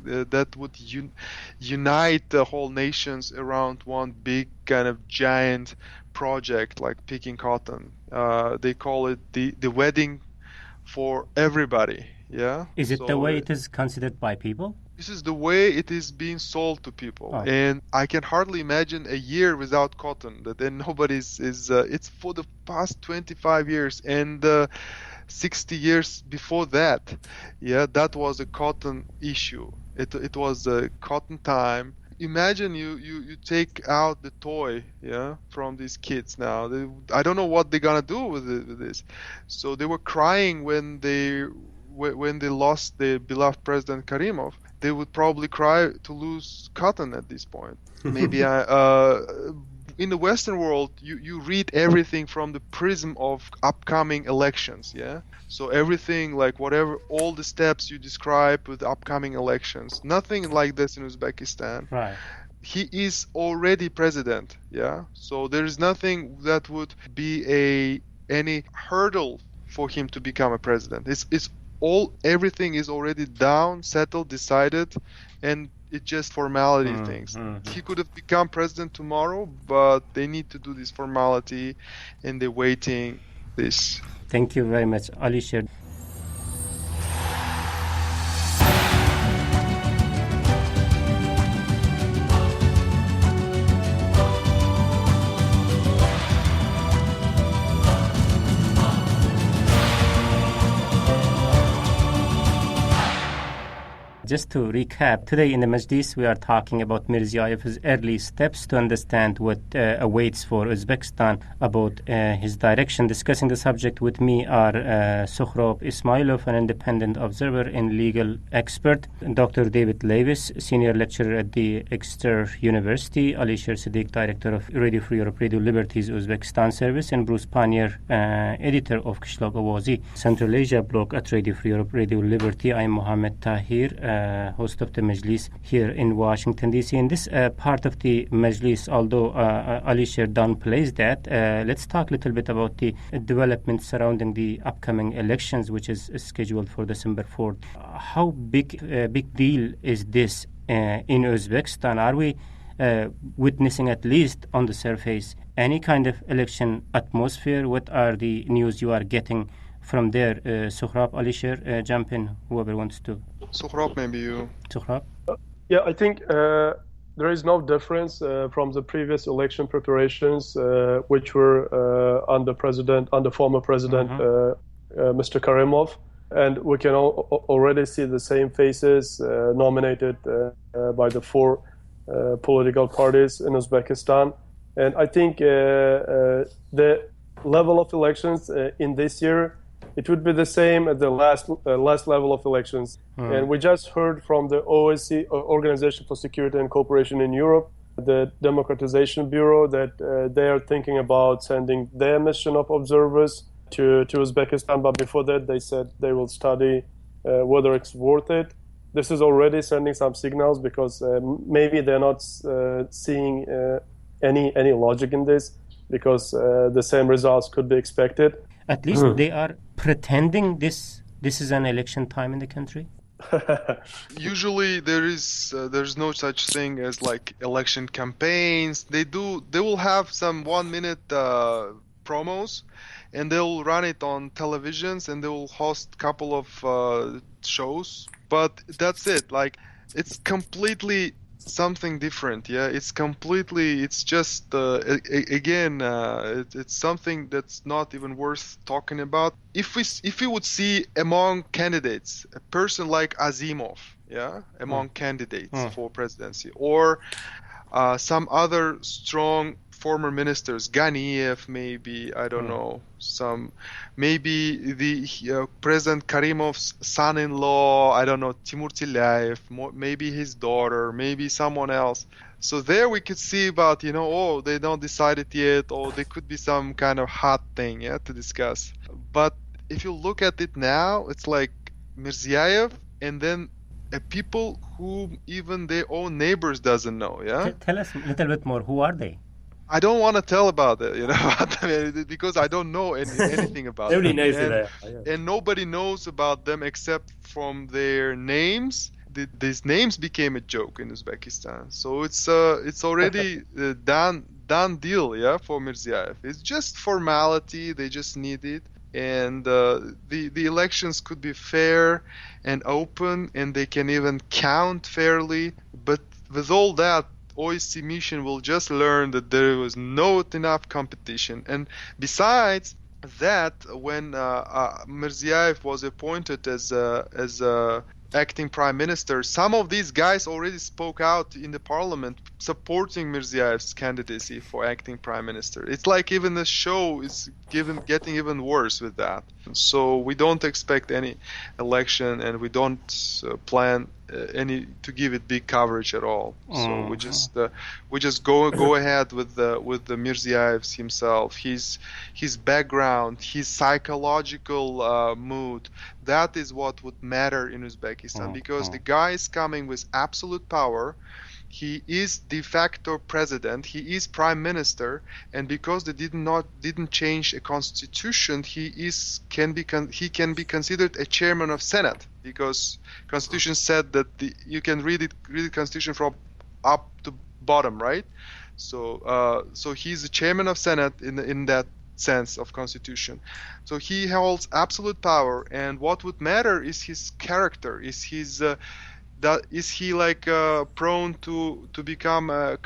that would unite the whole nations around one big kind of giant project like picking cotton. They call it the wedding for everybody. Yeah. Is it the So way it is considered by people? this is the way it is being sold to people. Oh. And I can hardly imagine a year without cotton. That then nobody's it's for the past 25 years and 60 years before that. Yeah, that was a cotton issue. It was a cotton time. Imagine you take out the toy, yeah, from these kids now. I don't know what they're gonna do with this. So they were crying when they lost their beloved President Karimov. They would probably cry to lose cotton at this point. Maybe in the Western world, you read everything from the prism of upcoming elections, yeah? So everything, like whatever, all the steps you describe with upcoming elections. Nothing like this in Uzbekistan. Right. He is already president, yeah? So there is nothing that would be any hurdle for him to become a president. Everything is already down, settled, decided, and it's just formality things. He could have become president tomorrow, but they need to do this formality, and they're waiting this. Thank you very much, Alisher. Just to recap, today in the Majlis we are talking about Mirziyoyev's early steps to understand what awaits for Uzbekistan about his direction. Discussing the subject with me are Sohrab Ismailov, an independent observer and legal expert, Dr. David Lewis, senior lecturer at the Exeter University, Alisher Siddiq, director of Radio Free Europe, Radio Liberty's Uzbekistan service, and Bruce Pannier, editor of Kishlog Awazi, Central Asia blog at Radio Free Europe, Radio Liberty. I am Mohammed Tahir, host of the Majlis here in Washington, D.C. In this part of the Majlis, although Alisher downplays that, let's talk a little bit about the developments surrounding the upcoming elections, which is scheduled for December 4th. How big deal is this in Uzbekistan? Are we witnessing, at least on the surface, any kind of election atmosphere? What are the news you are getting from there? Sohrab, Alisher, jump in, whoever wants to. Sohrab, maybe you. Sohrab? Yeah, I think there is no difference from the previous election preparations, which were under former President Mr. Karimov. And we can already see the same faces nominated by the four political parties in Uzbekistan. And I think the level of elections in this year, it would be the same at the last level of elections. And we just heard from the OSCE, Organization for Security and Cooperation in Europe, the Democratization Bureau, that they are thinking about sending their mission of observers to Uzbekistan. But before that, they said they will study whether it's worth it. This is already sending some signals, because maybe they're not seeing any logic in this, because the same results could be expected. At least they are pretending this is an election time in the country. Usually there's no such thing as like election campaigns. They will have some 1-minute promos, and they'll run it on televisions, and they will host a couple of shows, but that's it. Like, it's completely something different. Yeah, it's just it's something that's not even worth talking about. If we would see among candidates a person like Azimov, yeah, among candidates for presidency, or some other strong former ministers, Ganiyev, maybe, I don't know, maybe the President Karimov's son-in-law, I don't know, Timur Tilayev, maybe his daughter, maybe someone else. So there we could see about, they don't decide it yet, or there could be some kind of hot thing, yeah, to discuss. But if you look at it now, it's like Mirziyaev, and then people who even their own neighbors doesn't know, yeah? Tell us a little bit more. Who are they? I don't want to tell about it, because I don't know anything about them. Nobody knows who they are. And nobody knows about them except from their names. these names became a joke in Uzbekistan. So it's already done deal, yeah, for Mirziyaev. It's just formality. They just need it, and the elections could be fair and open, and they can even count fairly. But with all that, OSCE mission will just learn that there was not enough competition. And besides that, when Mirziyaev was appointed as acting prime minister, some of these guys already spoke out in the parliament supporting Mirziyaev's candidacy for acting prime minister. It's like even the show is getting even worse with that. So we don't expect any election, and we don't plan any to give it big coverage at all. So we just go ahead with the Mirziyaev himself, his background, his psychological mood. That is what would matter in Uzbekistan, because the guy is coming with absolute power. He is de facto president. He is prime minister, and because they didn't change a constitution, he can be considered a chairman of Senate, because constitution said that you can read constitution from up to bottom, right? So he's the chairman of Senate in that sense of constitution. So he holds absolute power, and what would matter is his character. Is he like prone to become to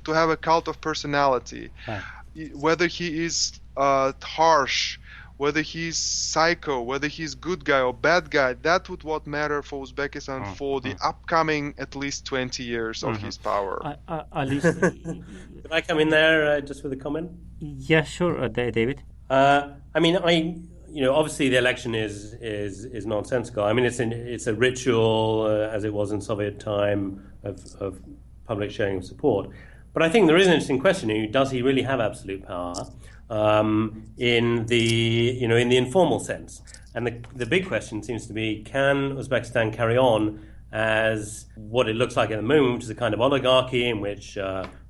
have a cult of personality? Right. Whether he is harsh, whether he's psycho, whether he's good guy or bad guy, that would what matter for Uzbekistan for the upcoming at least 20 years of his power. Could I come in there just with a comment? Yeah, sure, David. Obviously the election is nonsensical. I mean, it's a ritual, as it was in Soviet time, of public showing of support. But I think there is an interesting question: does he really have absolute power in the informal sense? And the big question seems to be: can Uzbekistan carry on as what it looks like at the moment, which is a kind of oligarchy in which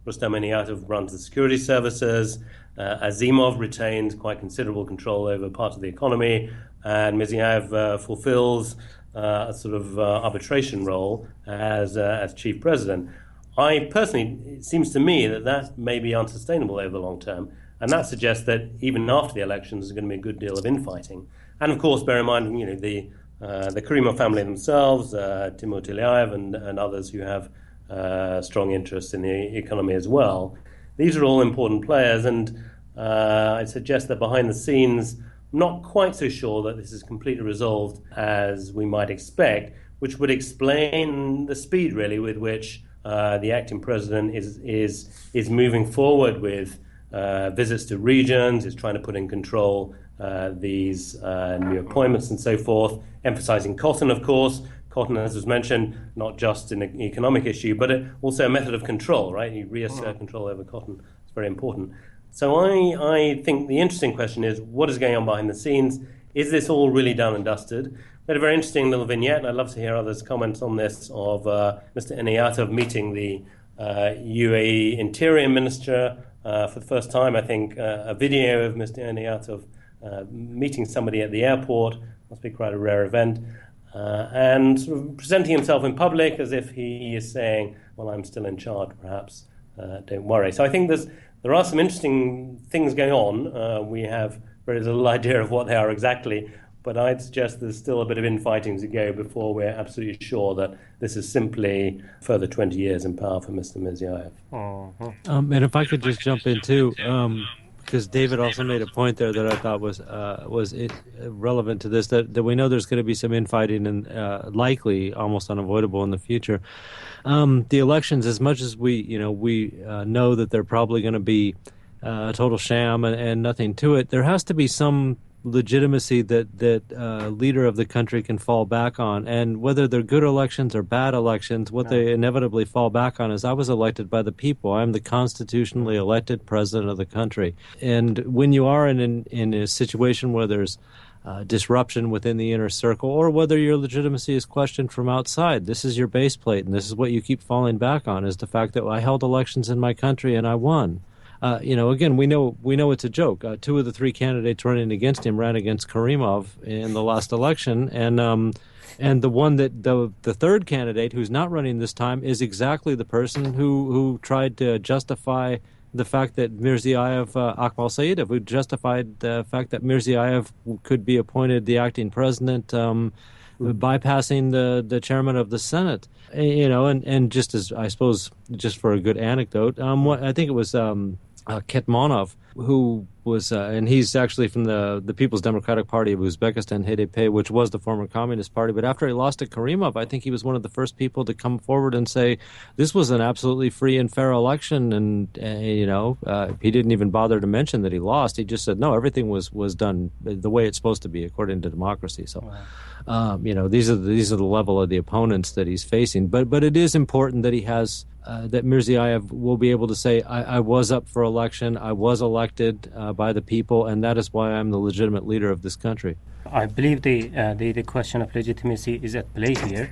Rustam Eniatov runs the security services, Azimov retains quite considerable control over part of the economy, and Mirziyaev fulfills a sort of arbitration role as chief president. It seems to me that may be unsustainable over the long term, and that suggests that even after the elections, there's going to be a good deal of infighting. And of course, bear in mind, the Karimov family themselves, Timur Tiliaev and others who have strong interests in the economy as well. These are all important players, and I suggest that behind the scenes, I'm not quite so sure that this is completely resolved as we might expect, which would explain the speed, really, with which the acting president is moving forward with visits to regions, is trying to put in control these new appointments and so forth, emphasizing cotton, of course. Cotton, as was mentioned, not just an economic issue, but also a method of control, right? You reassert control over cotton. It's very important. So I think the interesting question is, what is going on behind the scenes? Is this all really done and dusted? We had a very interesting little vignette, and I'd love to hear others' comments on this, of Mr. Eniatov meeting the UAE Interior Minister for the first time. I think a video of Mr. Eniatov meeting somebody at the airport, must be quite a rare event. And sort of presenting himself in public as if he is saying, well, I'm still in charge, perhaps, don't worry. So I think there are some interesting things going on. We have very little idea of what they are exactly, but I'd suggest there's still a bit of infighting to go before we're absolutely sure that this is simply further 20 years in power for Mr. Mirziyaev. And if I could just jump in too, because David also made a point there that I thought was relevant to this, that we know there's going to be some infighting and likely almost unavoidable in the future. The elections, as much as we know that they're probably going to be a total sham and nothing to it, there has to be some legitimacy that leader of the country can fall back on. And whether they're good elections or bad elections, what they inevitably fall back on is, I was elected by the people. I'm the constitutionally elected president of the country. And when you are in a situation where there's disruption within the inner circle, or whether your legitimacy is questioned from outside, this is your base plate, and this is what you keep falling back on, is the fact that I held elections in my country and I won. Again, we know it's a joke. 2 of the 3 candidates running against him ran against Karimov in the last election, and And the one that the third candidate who's not running this time is exactly the person who tried to justify the fact that Mirziyaev, Akmal Saidov, who justified the fact that Mirziyaev could be appointed the acting president, bypassing the chairman of the Senate. And just as, I suppose, just for a good anecdote, I think it was Ketmonov, who was, and he's actually from the People's Democratic Party of Uzbekistan, HDP, which was the former Communist Party. But after he lost to Karimov, I think he was one of the first people to come forward and say this was an absolutely free and fair election. And, he didn't even bother to mention that he lost. He just said, no, everything was done the way it's supposed to be according to democracy. So, these are the level of the opponents that he's facing. But it is important that he has that Mirziyaev will be able to say, I was up for election, I was elected by the people, and that is why I'm the legitimate leader of this country. I believe the question of legitimacy is at play here,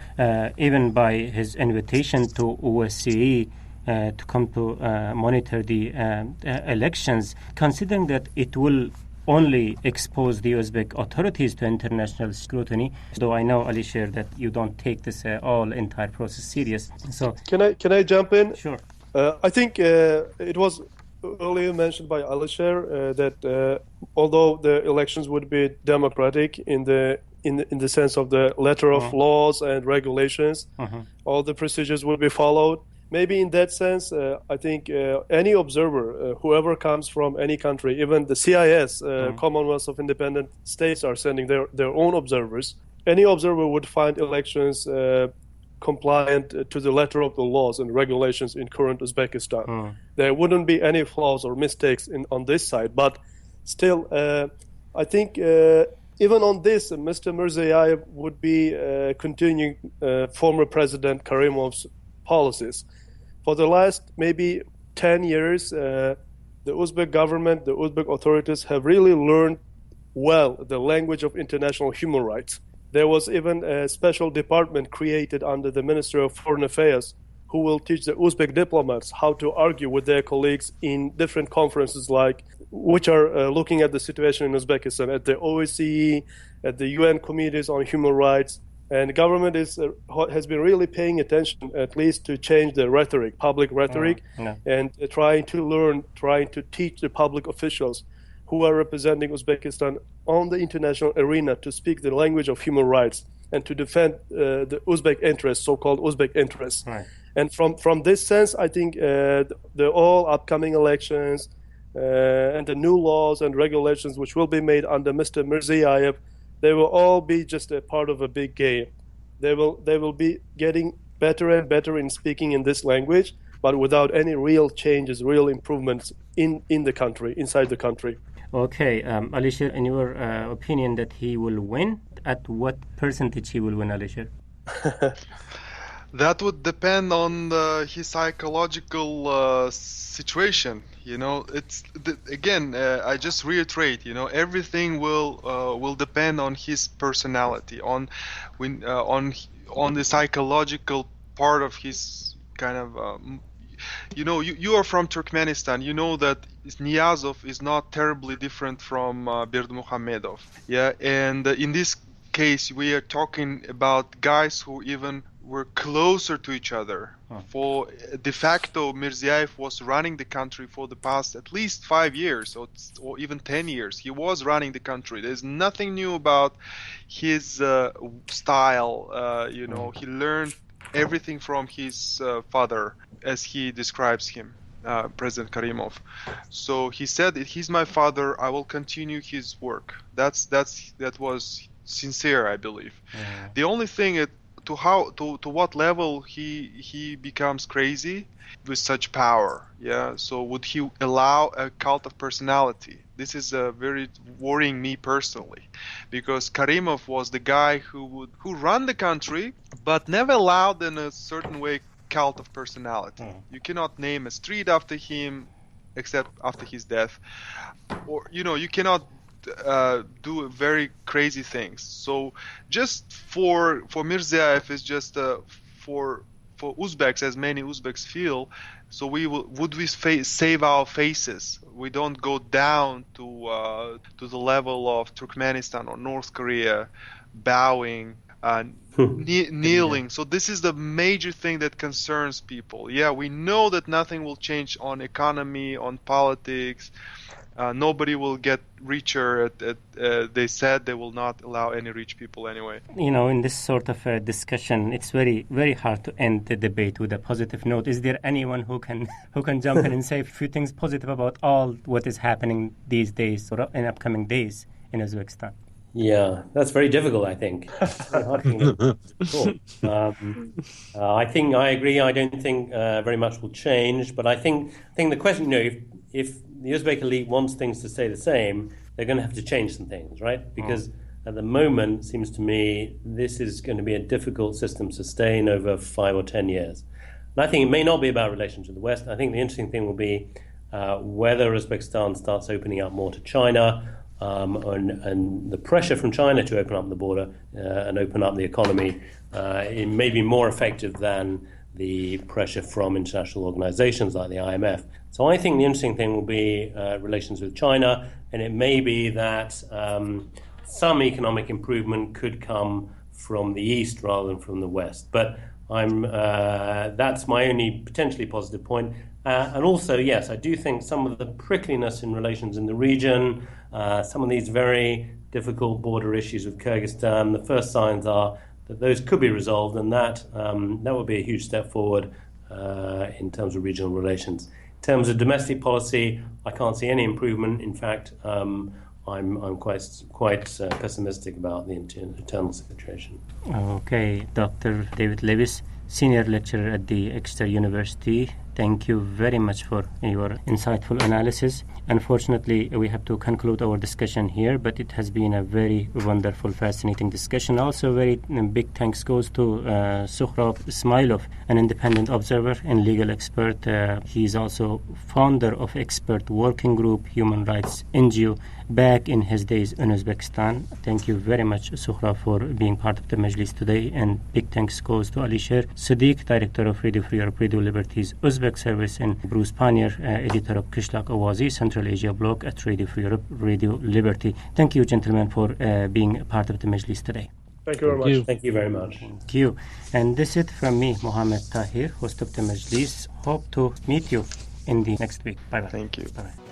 even by his invitation to OSCE to come to monitor the elections, considering that it will only expose the Uzbek authorities to international scrutiny. Though I know, Alisher, that you don't take this entire process serious. So can I jump in? Sure. I think it was earlier mentioned by Alisher that although the elections would be democratic in the sense of the letter of laws and regulations, all the procedures would be followed. Maybe in that sense, I think any observer, whoever comes from any country, even the CIS, Commonwealth of Independent States, are sending their own observers. Any observer would find elections compliant to the letter of the laws and regulations in current Uzbekistan. There wouldn't be any flaws or mistakes on this side. But still, I think even on this, Mr. Mirziyaev would be continuing former President Karimov's policies. For the last maybe 10 years, the Uzbek government, the Uzbek authorities have really learned well the language of international human rights. There was even a special department created under the Ministry of Foreign Affairs who will teach the Uzbek diplomats how to argue with their colleagues in different conferences, which are looking at the situation in Uzbekistan, at the OSCE, at the UN committees on human rights. And the government has been really paying attention, at least, to change the rhetoric, public rhetoric, and trying to teach the public officials who are representing Uzbekistan on the international arena to speak the language of human rights and to defend the Uzbek interests, so-called Uzbek interests. Right. And from this sense, I think the all upcoming elections and the new laws and regulations which will be made under Mr. Mirziyaev, they will all be just a part of a big game. They will be getting better and better in speaking in this language, but without any real changes, real improvements in the country, inside the country. Okay, Alisher, in your opinion, that he will win, at what percentage he will win, Alisher? That would depend on his psychological situation. It's again. I just reiterate. Everything will depend on his personality, on the psychological part of his kind of. You are from Turkmenistan. You know that Niyazov is not terribly different from Berdimuhamedov. Yeah, and in this case, we are talking about guys who even were closer to each other. For de facto, Mirziyaev was running the country for the past at least 5 years or even 10 years. He was running the country. There's nothing new about his style. He learned everything from his father, as he describes him, President Karimov. So he said, he's my father, I will continue his work. That was sincere, I believe. The only thing to what level he becomes crazy with such power. So would he allow a cult of personality? This is very worrying me personally, because Karimov was the guy who ran the country but never allowed in a certain way cult of personality. You cannot name a street after him except after his death, or you cannot do very crazy things. So just for Mirziyaev is just for Uzbeks, as many Uzbeks feel. So would we save our faces? We don't go down to the level of Turkmenistan or North Korea, bowing kneeling. So this is the major thing that concerns people. Yeah, we know that nothing will change on economy, on politics. Nobody will get richer. They said they will not allow any rich people anyway. In this sort of discussion, it's very, very hard to end the debate with a positive note. Is there anyone who can jump in and say a few things positive about all what is happening these days or in upcoming days in Uzbekistan? Yeah, that's very difficult, I think. It's very hard to I think I agree. I don't think very much will change, but I think the question, if the Uzbek elite wants things to stay the same, they're going to have to change some things, right? Because at the moment, it seems to me, this is going to be a difficult system to sustain over 5 or 10 years. And I think it may not be about relations with the West. I think the interesting thing will be whether Uzbekistan starts opening up more to China, and the pressure from China to open up the border and open up the economy, it may be more effective than the pressure from international organizations like the IMF. So I think the interesting thing will be relations with China, and it may be that some economic improvement could come from the East rather than from the West. But that's my only potentially positive point. And also, yes, I do think some of the prickliness in relations in the region, some of these very difficult border issues with Kyrgyzstan, the first signs are that those could be resolved, and that would be a huge step forward in terms of regional relations. In terms of domestic policy, I can't see any improvement. In fact, I'm quite pessimistic about the internal situation. Okay, Dr. David Lewis, Senior Lecturer at the Exeter University. Thank you very much for your insightful analysis. Unfortunately, we have to conclude our discussion here, but it has been a very wonderful, fascinating discussion. Also, very big thanks goes to Sohrab Ismailov, an independent observer and legal expert. He is also founder of Expert Working Group, Human Rights NGO, back in his days in Uzbekistan. Thank you very much, Sohrab, for being part of the Majlis today. And big thanks goes to Alisher Sadiq, Director of Radio Free Europe, Radio Liberty's Uzbek service, and Bruce Pannier, editor of Kishlak Awazi, Central Asia blog at Radio Free Europe, Radio Liberty. Thank you, gentlemen, for being part of the Majlis today. Thank you very much. Thank you very much. Thank you. And this is it from me, Mohammed Tahir, host of the Majlis. Hope to meet you in the next week. Bye-bye. Thank you. Bye-bye.